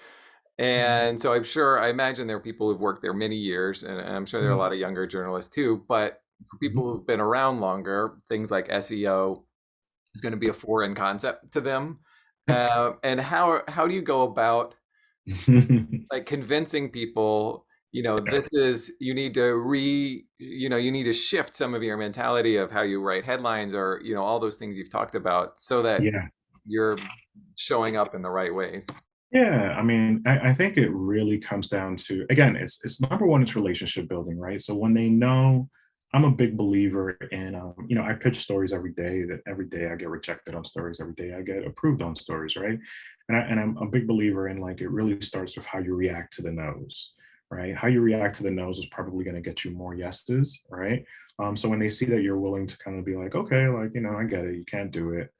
And so I imagine there are people who've worked there many years, and I'm sure there are a lot of younger journalists too. But for people who've been around longer, things like SEO is going to be a foreign concept to them. And how do you go about like convincing people, this is, you need to shift some of your mentality of how you write headlines, or, all those things you've talked about, so that you're showing up in the right ways. Yeah, I mean, I think it really comes down to, again, it's number one, it's relationship building, right? So when they know, I'm a big believer in, I pitch stories every day. That every day I get rejected on stories, every day I get approved on stories, right? And I'm a big believer in, like, it really starts with how you react to the no's, right? How you react to the no's is probably going to get you more yeses, right? So when they see that you're willing to kind of be like, okay, like, I get it, you can't do it.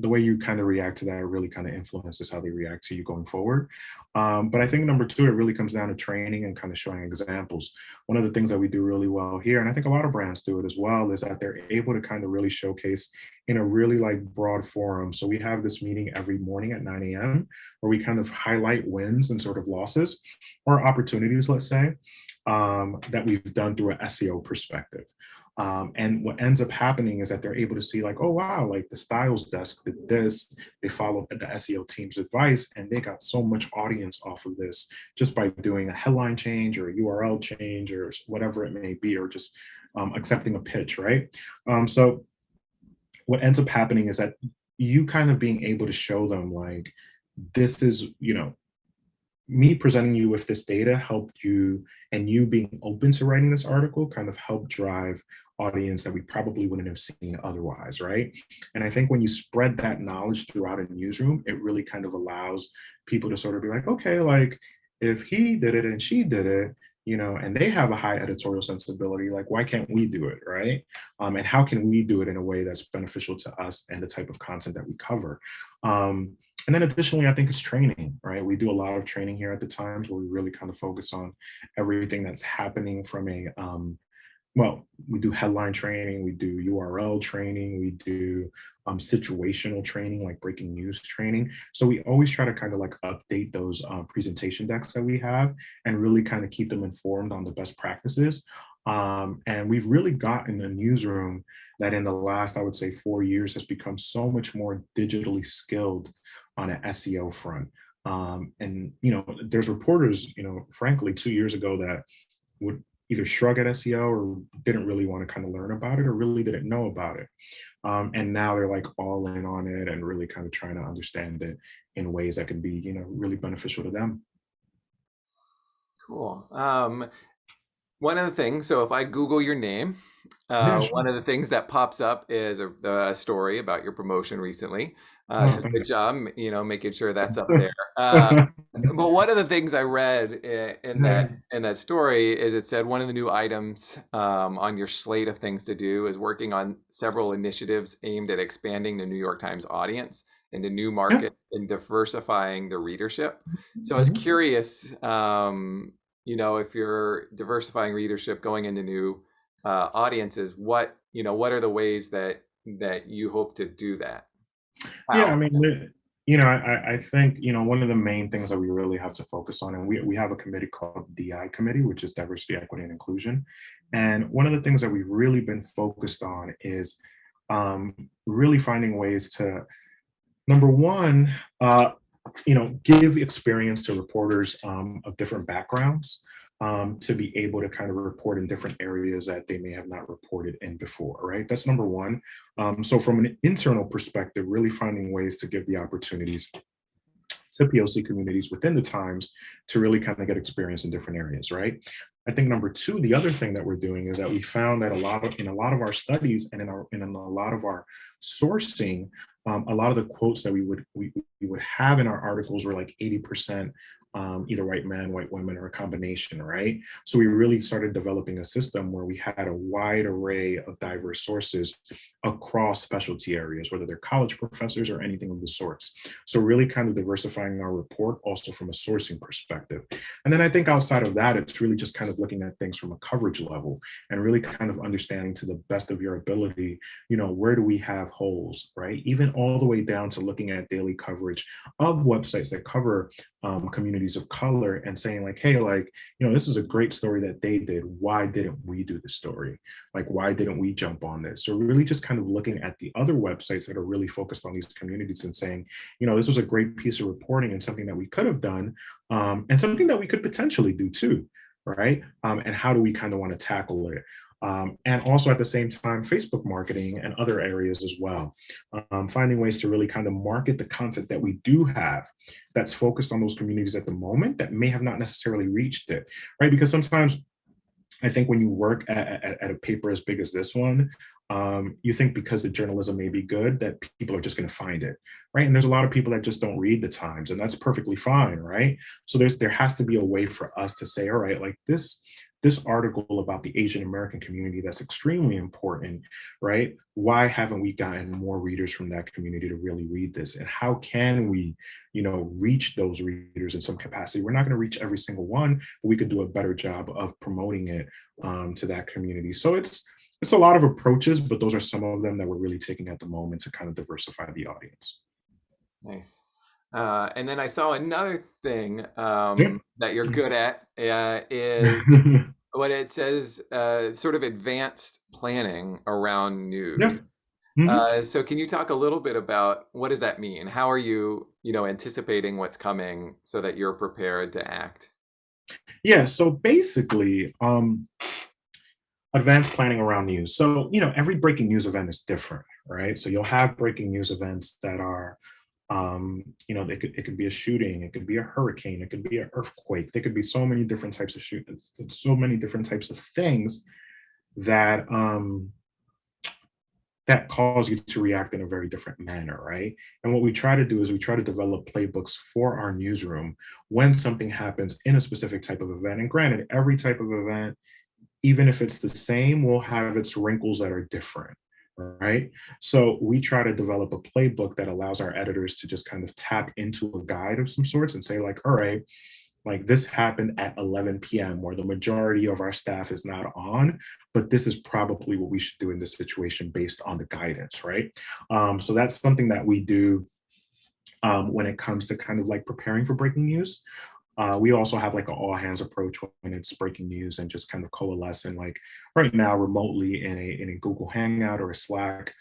The way you kind of react to that really kind of influences how they react to you going forward. But I think number two, it really comes down to training and kind of showing examples. One of the things that we do really well here, and I think a lot of brands do it as well, is that they're able to kind of really showcase in a really, like, broad forum. So we have this meeting every morning at 9 a.m. where we kind of highlight wins and sort of losses or opportunities, let's say, that we've done through an SEO perspective. And what ends up happening is that they're able to see, like, oh, wow, like the Styles desk did this, they followed the SEO team's advice, and they got so much audience off of this just by doing a headline change or a URL change or whatever it may be, or just accepting a pitch, right? So what ends up happening is that you kind of being able to show them, like, this is, me presenting you with this data helped you, and you being open to writing this article kind of helped drive audience that we probably wouldn't have seen otherwise, right? And I think when you spread that knowledge throughout a newsroom, it really kind of allows people to sort of be like, okay, like, if he did it and she did it, and they have a high editorial sensibility, like, why can't we do it, right? And how can we do it in a way that's beneficial to us and the type of content that we cover? And then additionally, I think it's training, right? We do a lot of training here at the Times, where we really kind of focus on everything that's happening from we do headline training, we do URL training, we do situational training, like breaking news training. So we always try to kind of like update those presentation decks that we have and really kind of keep them informed on the best practices. And we've really gotten a newsroom that in the last, I would say, 4 years has become so much more digitally skilled on an SEO front. And, there's reporters, frankly, 2 years ago that would either shrug at SEO or didn't really want to kind of learn about it or really didn't know about it. And now they're like all in on it and really kind of trying to understand it in ways that can be, really beneficial to them. Cool. One of the things, so if I Google your name, one of the things that pops up is a story about your promotion recently. So good job, making sure that's up there. But one of the things I read in that story is it said one of the new items on your slate of things to do is working on several initiatives aimed at expanding the New York Times audience into new markets and diversifying the readership. So I was curious, if you're diversifying readership, going into new audiences, what are the ways that you hope to do that? How? Yeah, I mean, I think, one of the main things that we really have to focus on, and we have a committee called DI committee, which is diversity, equity, and inclusion. And one of the things that we've really been focused on is really finding ways to, number one, give experience to reporters of different backgrounds to be able to kind of report in different areas that they may have not reported in before, right? That's number one. So from an internal perspective, really finding ways to give the opportunities to POC communities within the Times to really kind of get experience in different areas, right? I think number two, the other thing that we're doing is that we found that in a lot of our studies and in a lot of our sourcing, a lot of the quotes that we would have in our articles were like 80% either white men, white women, or a combination, right? So we really started developing a system where we had a wide array of diverse sources across specialty areas, whether they're college professors or anything of the sorts. So really kind of diversifying our report also from a sourcing perspective. And then I think outside of that, it's really just kind of looking at things from a coverage level and really kind of understanding to the best of your ability, where do we have holes, right? Even all the way down to looking at daily coverage of websites that cover communities of color and saying like, hey, like, this is a great story that they did. Why didn't we do the story? Like, why didn't we jump on this? So really just kind of looking at the other websites that are really focused on these communities and saying, this was a great piece of reporting and something that we could have done, and something that we could potentially do too, right? And how do we kind of want to tackle it? And also at the same time, Facebook marketing and other areas as well. Finding ways to really kind of market the content that we do have that's focused on those communities at the moment that may have not necessarily reached it, right? Because sometimes I think when you work at a paper as big as this one, you think because the journalism may be good that people are just going to find it, right? And there's a lot of people that just don't read the Times, and that's perfectly fine, right? So there has to be a way for us to say, all right, like this article about the Asian American community, that's extremely important, right? Why haven't we gotten more readers from that community to really read this? And how can we, reach those readers in some capacity? We're not going to reach every single one, but we could do a better job of promoting it to that community. So it's a lot of approaches, but those are some of them that we're really taking at the moment to kind of diversify the audience. Nice. And then I saw another thing Yeah. that you're good at is what it says, sort of advanced planning around Yeah. news. Mhm. So can you talk a little bit about what does that mean? How are you, anticipating what's coming so that you're prepared to act? Yeah. So basically, advanced planning around news. So, every breaking news event is different, right? So you'll have breaking news events that are, it could be a shooting, it could be a hurricane, it could be an earthquake. There could be so many different types of shootings, so many different types of things that that cause you to react in a very different manner, right? And what we try to do is we try to develop playbooks for our newsroom when something happens in a specific type of event. And granted, every type of event, even if it's the same, will have its wrinkles that are different, right? So we try to develop a playbook that allows our editors to just kind of tap into a guide of some sorts and say like, all right, like this happened at 11 p.m. where the majority of our staff is not on, but this is probably what we should do in this situation based on the guidance, right? So that's something that we do when it comes to kind of like preparing for breaking news. We also have like an all hands approach when it's breaking news and just kind of coalesce and like right now remotely in a Google Hangout or a Slack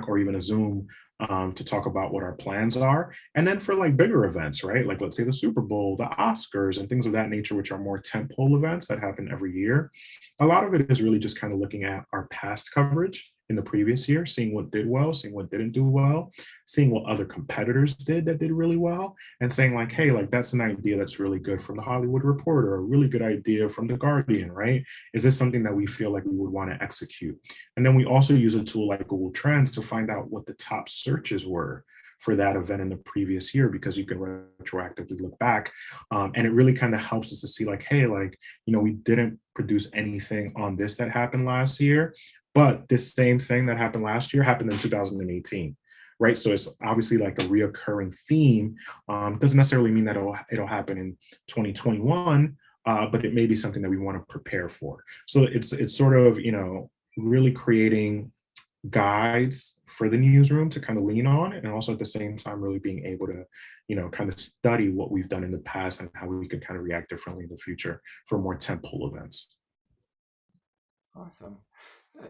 or even a Zoom to talk about what our plans are. And then for like bigger events, right? Like let's say the Super Bowl, the Oscars, and things of that nature, which are more tentpole events that happen every year. A lot of it is really just kind of looking at our past coverage in the previous year, seeing what did well, seeing what didn't do well, seeing what other competitors did that did really well, and saying like, hey, like that's an idea that's really good from the Hollywood Reporter, a really good idea from the Guardian, right? Is this something that we feel like we would want to execute? And then we also use a tool like Google Trends to find out what the top searches were for that event in the previous year, because you can retroactively look back. And it really kind of helps us to see like, hey, like, we didn't produce anything on this that happened last year, but this same thing that happened last year happened in 2018. Right, so it's obviously like a reoccurring theme. Doesn't necessarily mean that it'll happen in 2021, but it may be something that we want to prepare for. So it's sort of really creating guides for the newsroom to kind of lean on, and also at the same time really being able to kind of study what we've done in the past and how we could kind of react differently in the future for more tentpole events. Awesome.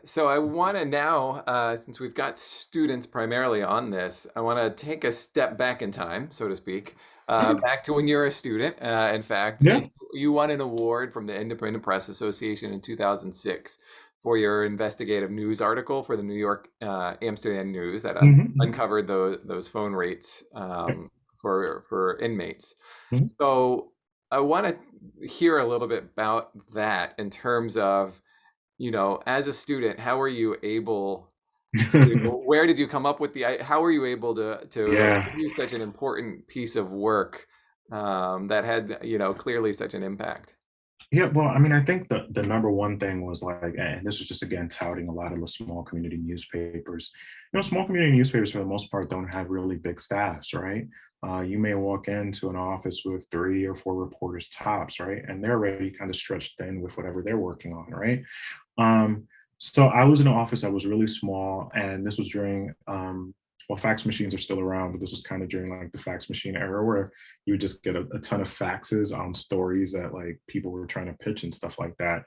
So I want to now, since we've got students primarily on this, I want to take a step back in time, so to speak, back to when you're a student. In fact, Yeah. you won an award from the Independent Press Association in 2006 for your investigative news article for the New York Amsterdam News that uncovered those phone rates for inmates. Mhm. So I want to hear a little bit about that in terms of, as a student, how were you able Where did you come up with how were you able to Yeah. do such an important piece of work that had, clearly such an impact? Yeah, well, I mean, I think the number one thing was like, and this was just again touting a lot of the small community newspapers. Small community newspapers for the most part don't have really big staffs, right? You may walk into an office with 3 or 4 reporters tops, right? And they're already kind of stretched thin with whatever they're working on, right? Um, so I was in an office that was really small, and this was during well, fax machines are still around, but this was kind of during like the fax machine era where you would just get a ton of faxes on stories that like people were trying to pitch and stuff like that.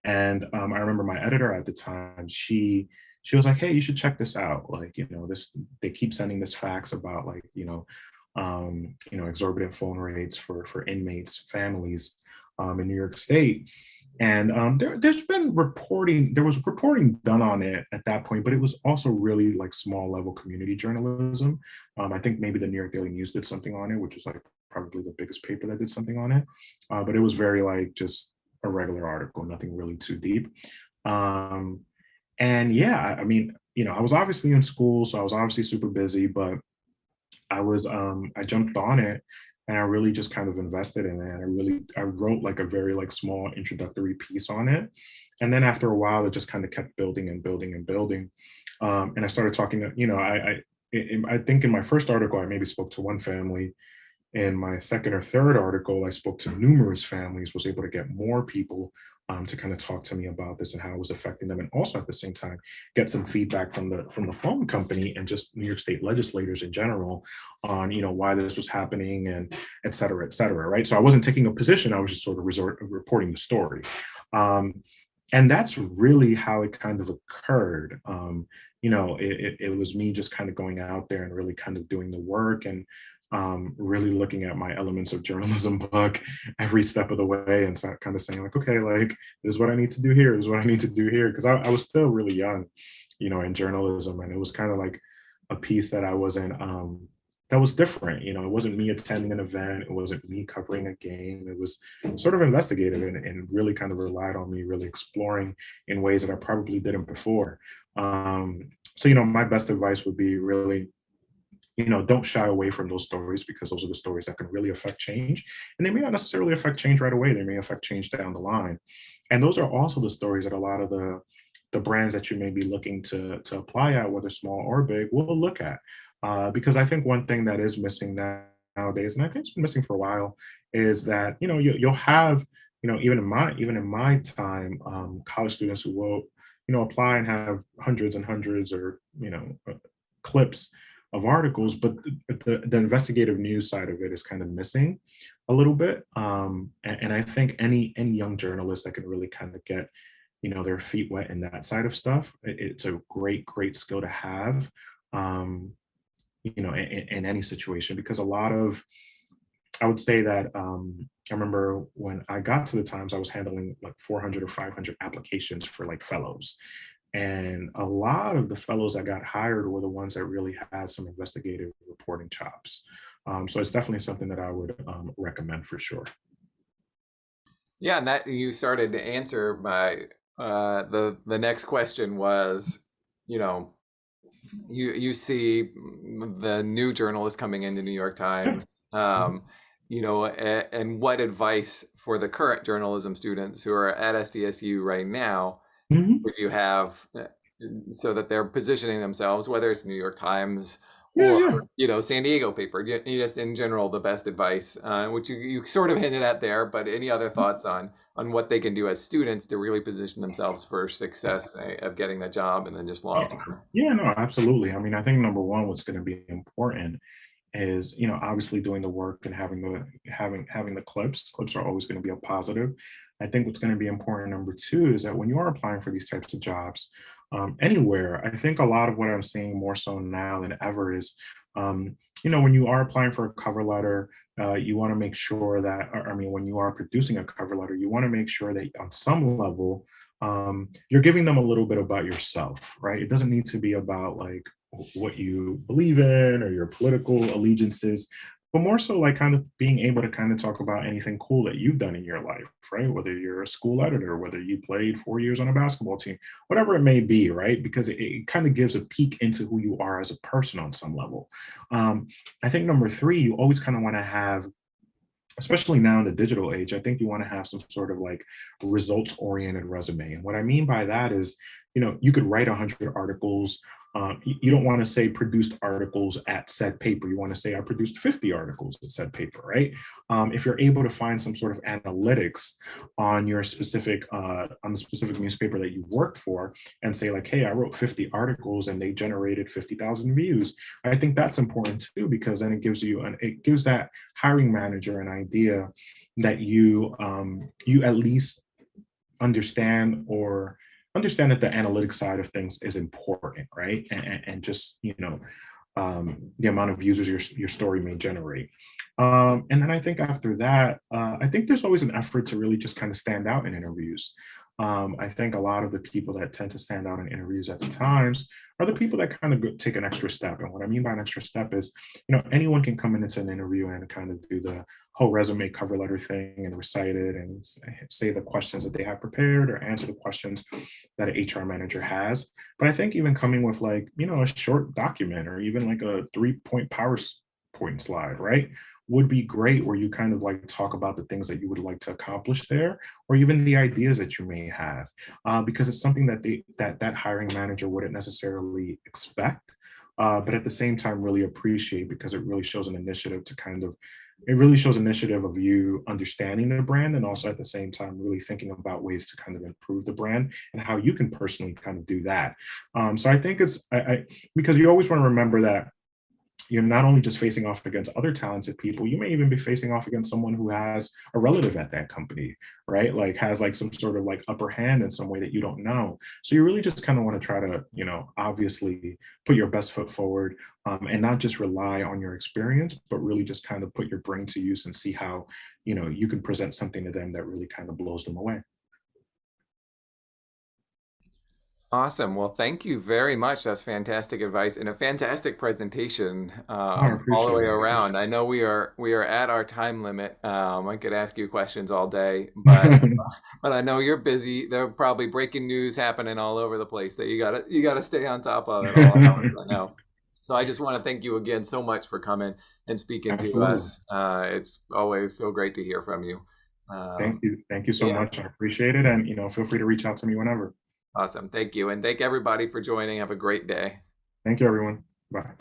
And I remember my editor at the time, she was like, "Hey, you should check this out. Like, this they keep sending this fax about like, exorbitant phone rates for inmates, families in New York State." And there was reporting done on it at that point, but it was also really like small level community journalism. I think maybe the New York Daily News did something on it, which was like probably the biggest paper that did something on it. But it was very like just a regular article, nothing really too deep. Um, and yeah, I mean, I was obviously in school, so I was obviously super busy, but I jumped on it and I really just kind of invested in it. And I wrote like a very like small introductory piece on it. And then after a while, it just kind of kept building and building and building. And I started talking to, I think in my first article, I maybe spoke to one family. In my second or third article, I spoke to numerous families, was able to get more people to kind of talk to me about this and how it was affecting them, and also at the same time get some feedback from the phone company and just New York State legislators in general on why this was happening and et cetera, right? So I wasn't taking a position; I was just sort of reporting the story, and that's really how it kind of occurred. It was me just kind of going out there and really kind of doing the work and really looking at my elements of journalism book every step of the way and kind of saying like, okay, like this is what I need to do here, this is what I need to do here. Because I was still really young, in journalism. And it was kind of like a piece that I wasn't, that was different. It wasn't me attending an event. It wasn't me covering a game. It was sort of investigative and really kind of relied on me really exploring in ways that I probably didn't before. So, my best advice would be really, don't shy away from those stories because those are the stories that can really affect change. And they may not necessarily affect change right away. They may affect change down the line. And those are also the stories that a lot of the brands that you may be looking to apply at, whether small or big, will look at. Because I think one thing that is missing nowadays, and I think it's been missing for a while, is that you'll have even in my time, college students who will apply and have hundreds and hundreds or clips of articles, but the investigative news side of it is kind of missing a little bit. And I think any young journalist that can really kind of get their feet wet in that side of stuff, it's a great skill to have. In any situation, because a lot of, I would say that I remember when I got to the Times, I was handling like 400 or 500 applications for like fellows. And a lot of the fellows that got hired were the ones that really had some investigative reporting chops. So it's definitely something that I would recommend for sure. Yeah, and that you started to answer my the next question was, you see the new journalists coming into New York Times, and what advice for the current journalism students who are at SDSU right now would you have so that they're positioning themselves, whether it's New York Times or San Diego paper, just in general, the best advice, which you sort of hinted at there, but any other thoughts on what they can do as students to really position themselves for success of getting the job and then just long term? Yeah, no, absolutely. I mean, I think number one, what's going to be important is obviously doing the work and having the clips are always going to be a positive. I think what's going to be important number two is that when you are applying for these types of jobs anywhere, I think a lot of what I'm seeing more so now than ever is when you are applying for a cover letter, you want to make sure that, I mean, when you are producing a cover letter, you want to make sure that on some level you're giving them a little bit about yourself, right? It doesn't need to be about like what you believe in or your political allegiances, but more so like kind of being able to kind of talk about anything cool that you've done in your life, right? Whether you're a school editor, whether you played 4 years on a basketball team, whatever it may be, right? Because it kind of gives a peek into who you are as a person on some level. I think number three, you always kind of want to have, especially now in the digital age, I think you want to have some sort of like results oriented resume. And what I mean by that is, you could write 100 articles. You don't want to say produced articles at said paper. You want to say I produced 50 articles at said paper, right? If you're able to find some sort of analytics on your specific, on the specific newspaper that you've worked for, and say like, hey, I wrote 50 articles and they generated 50,000 views. I think that's important too, because then it gives that hiring manager an idea that you at least understand that the analytics side of things is important, right? And just, the amount of users your story may generate. And then I think after that, I think there's always an effort to really just kind of stand out in interviews. I think a lot of the people that tend to stand out in interviews at the times are the people that kind of take an extra step. And what I mean by an extra step is, anyone can come into an interview and kind of do the whole resume cover letter thing and recite it and say the questions that they have prepared or answer the questions that an HR manager has. But I think even coming with like, a short document or even like a 3-point PowerPoint slide, right, would be great, where you kind of like talk about the things that you would like to accomplish there, or even the ideas that you may have, because it's something that that hiring manager wouldn't necessarily expect, but at the same time really appreciate, because it really shows an initiative of you understanding the brand, and also at the same time really thinking about ways to kind of improve the brand and how you can personally kind of do that. So I think it's because you always want to remember that you're not only just facing off against other talented people, you may even be facing off against someone who has a relative at that company, right? Like has like some sort of like upper hand in some way that you don't know. So you really just kind of want to try to, obviously put your best foot forward, and not just rely on your experience, but really just kind of put your brain to use and see how, you can present something to them that really kind of blows them away. Awesome. Well, thank you very much. That's fantastic advice and a fantastic presentation, I all the appreciate way it. around. I know we are at our time limit. I could ask you questions all day, but I know you're busy. There are probably breaking news happening all over the place that you gotta stay on top of at all hours. I know. So I just want to thank you again so much for coming and speaking to Absolutely. us. It's always so great to hear from you. Thank Um, you. Thank you so yeah. much. I appreciate it. And, feel free to reach out to me whenever. Awesome. Thank you. And thank everybody for joining. Have a great day. Thank you, everyone. Bye.